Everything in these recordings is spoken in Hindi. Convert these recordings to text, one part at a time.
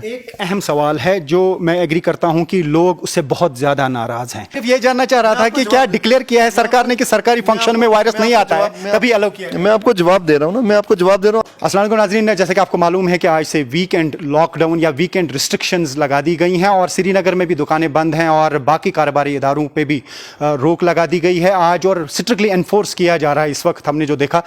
एक अहम सवाल है जो मैं एग्री करता हूं कि लोग उससे बहुत ज्यादा नाराज हैं। सिर्फ ये जानना चाह रहा था कि क्या डिक्लेयर किया है सरकार ने कि सरकारी फंक्शन में वायरस नहीं आता है, कभी अलाउ किया है? मैं आपको जवाब दे रहा हूँ ना, मैं आपको जवाब दे रहा हूँ। अस्सलाम वालेकुम नाज़रीन, जैसे कि आपको मालूम है कि आज से वीकेंड लॉकडाउन या वीकेंड रिस्ट्रिक्शंस लगा दी गई हैं और श्रीनगर में भी दुकानें बंद हैं और बाकी कारोबारी इदारों पे भी रोक लगा दी गई है आज और स्ट्रिक्टली एनफोर्स किया जा रहा है इस वक्त हमने जो देखा।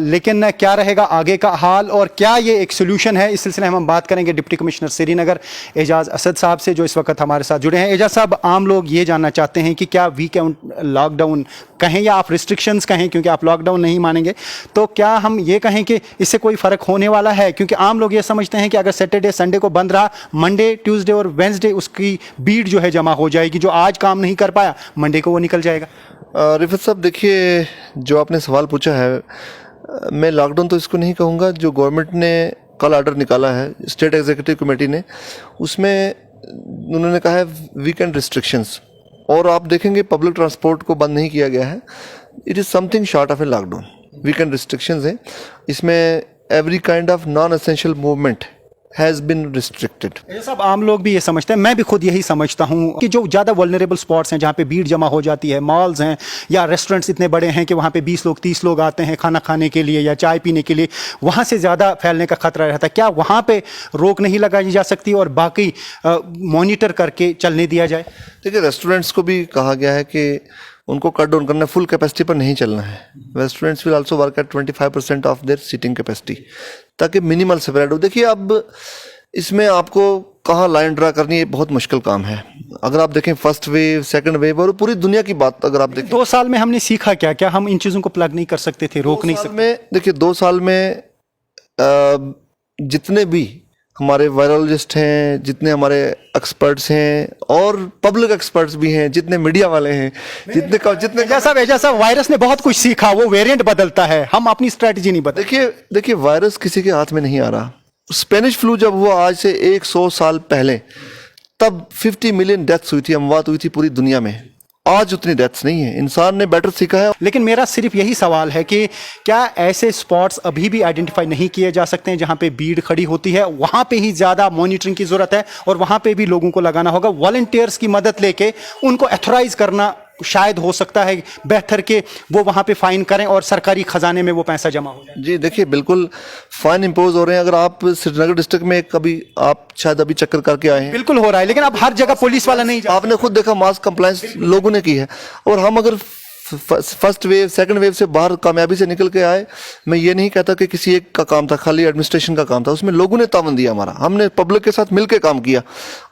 लेकिन क्या रहेगा आगे का हाल और क्या ये एक सोल्यूशन है, इस सिलसिले में हम बात करेंगे डिप्टी कमिश्नर श्रीनगर एजाज असद साहब से जो इस वक्त हमारे साथ जुड़े हैं। एजाज साहब, आम लोग ये जानना चाहते हैं कि क्या वीकेंड लॉकडाउन कहें या आप रिस्ट्रिक्शंस कहें, क्योंकि आप लॉकडाउन नहीं मानेंगे, तो क्या हम ये कहें कि इससे कोई फ़र्क होने वाला है? क्योंकि आम लोग ये समझते हैं कि अगर सैटरडे संडे को बंद रहा, मंडे ट्यूसडे और वेंसडे उसकी भीड़ जो है जमा हो जाएगी, जो आज काम नहीं कर पाया मंडे को वो निकल जाएगा। रिफत साहब, देखिए जो आपने सवाल पूछा है, मैं लॉकडाउन तो इसको नहीं कहूँगा। जो गवर्नमेंट ने कल ऑर्डर निकाला है स्टेट एग्जीक्यूटिव कमेटी ने, उसमें उन्होंने कहा है वीकेंड रिस्ट्रिक्शंस, और आप देखेंगे पब्लिक ट्रांसपोर्ट को बंद नहीं किया गया है। It is something short of A lockdown. Weekend restrictions है, इसमें every kind of non essential movement has been restricted. ये सब आम लोग भी ये समझते हैं, मैं भी खुद यही समझता हूँ कि जो ज़्यादा वल्नरेबल स्पॉट्स हैं जहाँ पे भीड़ जमा हो जाती है, मॉल्स हैं या रेस्टोरेंट्स इतने बड़े हैं कि वहाँ पे 20 लोग 30 लोग आते हैं खाना खाने के लिए या चाय पीने के लिए, वहाँ से ज़्यादा फैलने का खतरा रहता है। क्या वहाँ पे रोक नहीं लगाई जा सकती और बाकी मॉनिटर करके चलने दिया जाए? देखिए, रेस्टोरेंट्स को भी कहा गया है कि उनको कट डाउन करना, फुल कैपेसिटी पर नहीं चलना है। Restaurants will also work at 25% of their seating capacity, ताकि मिनिमल स्प्रेड हो। देखिए, अब इसमें आपको कहाँ लाइन ड्रा करनी है, बहुत मुश्किल काम है। अगर आप देखें फर्स्ट वेव, सेकंड वेव और पूरी दुनिया की बात अगर आप देखें, 2 साल में हमने सीखा क्या? क्या हम इन चीज़ों को प्लग नहीं कर सकते थे, रोक नहीं सकते? देखिए 2 साल में जितने भी हमारे वायरोलॉजिस्ट हैं, जितने हमारे एक्सपर्ट्स हैं और पब्लिक एक्सपर्ट्स भी हैं, जितने मीडिया वाले हैं, जितने जैसा वायरस ने बहुत कुछ सीखा, वो वेरिएंट बदलता है, हम अपनी स्ट्रेटजी नहीं बदल। देखिए वायरस किसी के हाथ में नहीं आ रहा। स्पेनिश फ्लू जब हुआ आज से 100 साल पहले, तब 50 मिलियन डेथ्स हुई थी, अमवात हुई थी पूरी दुनिया में। आज उतनी डेथ्स नहीं है, इंसान ने बेटर सीखा है। लेकिन मेरा सिर्फ यही सवाल है कि क्या ऐसे स्पॉट्स अभी भी आइडेंटिफाई नहीं किए जा सकते हैं जहां पे भीड़ खड़ी होती है? वहां पे ही ज़्यादा मॉनिटरिंग की ज़रूरत है और वहां पे भी लोगों को लगाना होगा, वॉलंटियर्स की मदद लेके उनको एथोराइज करना शायद हो सकता है बेहतर कि वो वहां पे फाइन करें और सरकारी खजाने में वो पैसा जमा हो जाए। जी देखिए, बिल्कुल फाइन इंपोज हो रहे हैं। अगर आप श्रीनगर डिस्ट्रिक्ट में कभी आप शायद अभी चक्कर करके आए हैं, बिल्कुल हो रहा है, लेकिन अब हर जगह पुलिस वाला नहीं आपने खुद देखा मास्क कंप्लायंस लोगों ने की है। और हम अगर फर्स्ट वेव सेकंड वेव से बाहर कामयाबी से निकल के आए, मैं ये नहीं कहता कि किसी एक का काम था, खाली एडमिनिस्ट्रेशन का काम था, उसमें लोगों ने तावन दिया हमारा। हमने पब्लिक के साथ मिलकर काम किया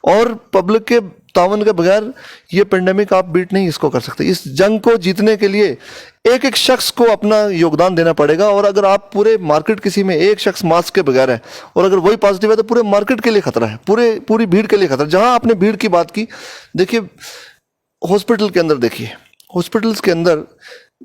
और पब्लिक के तावन के बगैर ये पेंडेमिक आप बीट नहीं इसको कर सकते। इस जंग को जीतने के लिए एक एक शख्स को अपना योगदान देना पड़ेगा। और अगर आप पूरे मार्केट किसी में एक शख्स मास्क के बगैर है और अगर वही पॉजिटिव है, तो पूरे मार्केट के लिए खतरा है, पूरी भीड़ के लिए खतरा। जहां आपने भीड़ की बात की, देखिए हॉस्पिटल के अंदर, देखिए हॉस्पिटल्स के अंदर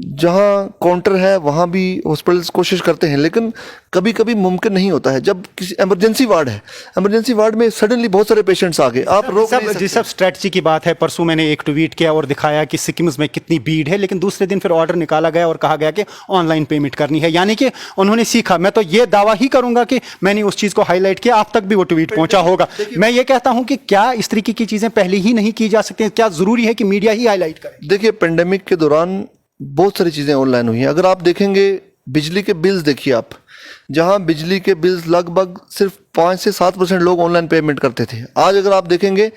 जहाँ काउंटर है वहाँ भी हॉस्पिटल्स कोशिश करते हैं, लेकिन कभी कभी मुमकिन नहीं होता है। जब किसी इमरजेंसी वार्ड है, इमरजेंसी वार्ड में सडनली बहुत सारे पेशेंट्स आ गए, आप रोक नहीं सकते। सब स्ट्रेटजी की बात है। परसों मैंने एक ट्वीट किया और दिखाया कि सिक्किम में कितनी भीड़ है, लेकिन दूसरे दिन फिर ऑर्डर निकाला गया और कहा गया कि ऑनलाइन पेमेंट करनी है, यानी कि उन्होंने सीखा। मैं तो ये दावा ही करूंगा कि मैंने उस चीज़ को हाईलाइट किया, आप तक भी वो ट्वीट पहुंचा होगा। मैं ये कहता हूं कि क्या इस तरीके की चीज़ें पहले ही नहीं की जा सकती? क्या ज़रूरी है कि मीडिया ही हाईलाइट करे? देखिए, पेंडेमिक के दौरान बहुत सारी चीज़ें ऑनलाइन हुई हैं। अगर आप देखेंगे बिजली के बिल्स, देखिए आप, जहां बिजली के बिल्स लगभग सिर्फ 5 से 7% लोग ऑनलाइन पेमेंट करते थे, आज अगर आप देखेंगे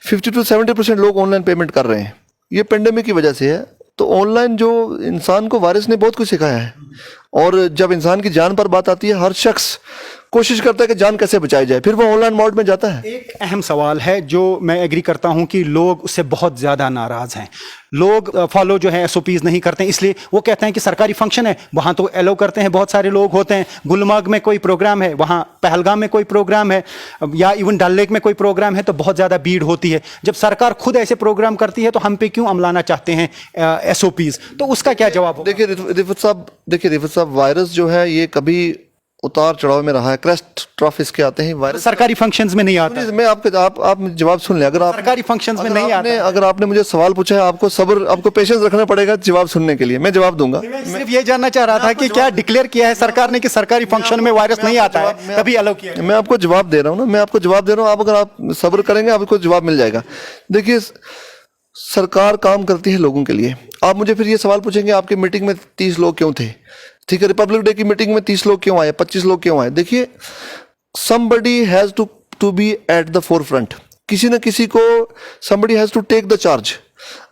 50 to 70% लोग ऑनलाइन पेमेंट कर रहे हैं। ये पेंडेमिक की वजह से है। तो ऑनलाइन जो इंसान को वायरस ने बहुत कुछ सिखाया है, और जब इंसान की जान पर बात आती है, हर शख्स कोशिश करता है कि जान कैसे बचाई जाए, फिर वो ऑनलाइन मोड में जाता है। एक अहम सवाल है जो मैं एग्री करता हूं कि लोग उससे बहुत ज़्यादा नाराज़ हैं। लोग फॉलो जो है SOPs नहीं करते हैं, इसलिए वो कहते हैं कि सरकारी फंक्शन है वहाँ तो एलो करते हैं, बहुत सारे लोग होते हैं। गुलमर्ग में कोई प्रोग्राम है, वहाँ पहलगाम में कोई प्रोग्राम है, या इवन डल लेक में कोई प्रोग्राम है, तो बहुत ज़्यादा भीड़ होती है। जब सरकार खुद ऐसे प्रोग्राम करती है तो हम पे क्यों अमलाना चाहते हैं SOPs? तो उसका क्या जवाब होगा? देखिए रिफत साहब, वायरस जो है ये कभी उतार चढ़ाव में रहा है, क्रेस्ट ट्रफ इसके आते हैं वायरस। सरकारी फंक्शंस में नहीं आता, मैं आप जवाब सुन लें। अगर आप सरकारी फंक्शंस में नहीं आता। अगर आपने मुझे सवाल पूछा है, आपको सब्र, आपको पेशेंस रखना पड़ेगा जवाब सुनने के लिए। मैं जवाब दूंगा। मैं सिर्फ ये जानना चाह रहा था कि क्या डिक्लेयर किया है सरकार ने कि सरकारी फंक्शन में वायरस नहीं आता है, कभी अलाउ किया है? मैं आपको जवाब दे रहा हूँ ना, मैं आपको जवाब दे रहा हूँ। आप अगर आप सब्र करेंगे आपको जवाब मिल जाएगा। देखिए, सरकार काम करती है लोगों के लिए। आप मुझे फिर ये सवाल पूछेंगे आपकी मीटिंग में 30 लोग क्यों थे? ठीक है, रिपब्लिक डे की मीटिंग में 30 लोग क्यों आए, 25 लोग क्यों आए? देखिए, somebody has to be at the forefront। किसी न किसी को somebody has to take the charge।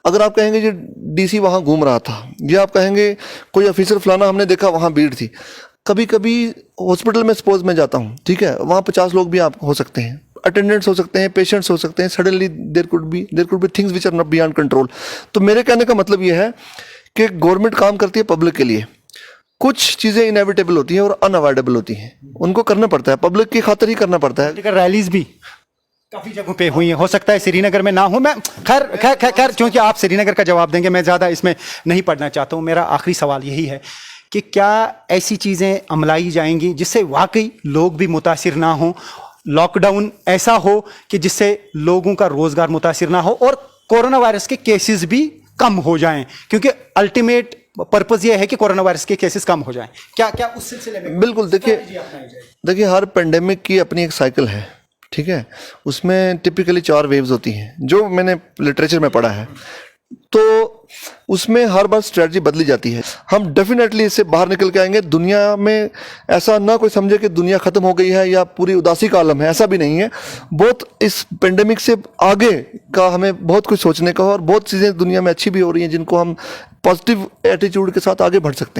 अगर आप कहेंगे जी डीसी वहां घूम रहा था, या आप कहेंगे कोई ऑफिसर फलाना हमने देखा वहां भीड़ थी। कभी कभी हॉस्पिटल में सपोज मैं जाता हूं, ठीक है, वहां 50 लोग भी आप हो सकते हैं, अटेंडेंट्स हो सकते हैं, पेशेंट्स हो सकते हैं। Suddenly there could be things which are not beyond control. तो मेरे कहने का मतलब ये है कि गवर्नमेंट काम करती है पब्लिक के लिए। कुछ चीजें इनएविटेबल होती हैं और अनअवॉइडेबल होती हैं, उनको करना पड़ता है, पब्लिक की खातिर ही करना पड़ता है। पॉलिटिकल रैलीज भी काफी जगहों पे हुई है, हो सकता है श्रीनगर में ना हो। मैं खैर खैर खैर खैर क्योंकि आप श्रीनगर का जवाब देंगे, मैं ज़्यादा इसमें नहीं पढ़ना चाहता हूँ। मेरा आखिरी सवाल यही है कि क्या ऐसी चीज़ें अमलाई जाएंगी जिससे वाकई लोग भी मुतासिर ना हो, लॉकडाउन ऐसा हो कि जिससे लोगों का रोज़गार मुतासिर ना हो और कोरोना वायरस के केसेस भी कम हो जाएं, क्योंकि अल्टीमेट पर्पज ये है कि कोरोना वायरस के केसेस कम हो जाएं। क्या क्या उस सिलसिले में बिल्कुल। देखिए हर पेंडेमिक की अपनी एक साइकिल है, ठीक है, उसमें टिपिकली 4 वेव्स होती हैं जो मैंने लिटरेचर में पढ़ा है। तो उसमें हर बार स्ट्रेटजी बदली जाती है। हम डेफिनेटली इससे बाहर निकल के आएंगे। दुनिया में ऐसा ना कोई समझे कि दुनिया खत्म हो गई है या पूरी उदासी का आलम है, ऐसा भी नहीं है। बहुत इस पेंडेमिक से आगे का हमें बहुत कुछ सोचने का, और बहुत चीज़ें दुनिया में अच्छी भी हो रही हैं जिनको हम पॉजिटिव एटीट्यूड के साथ आगे बढ़ सकते हैं।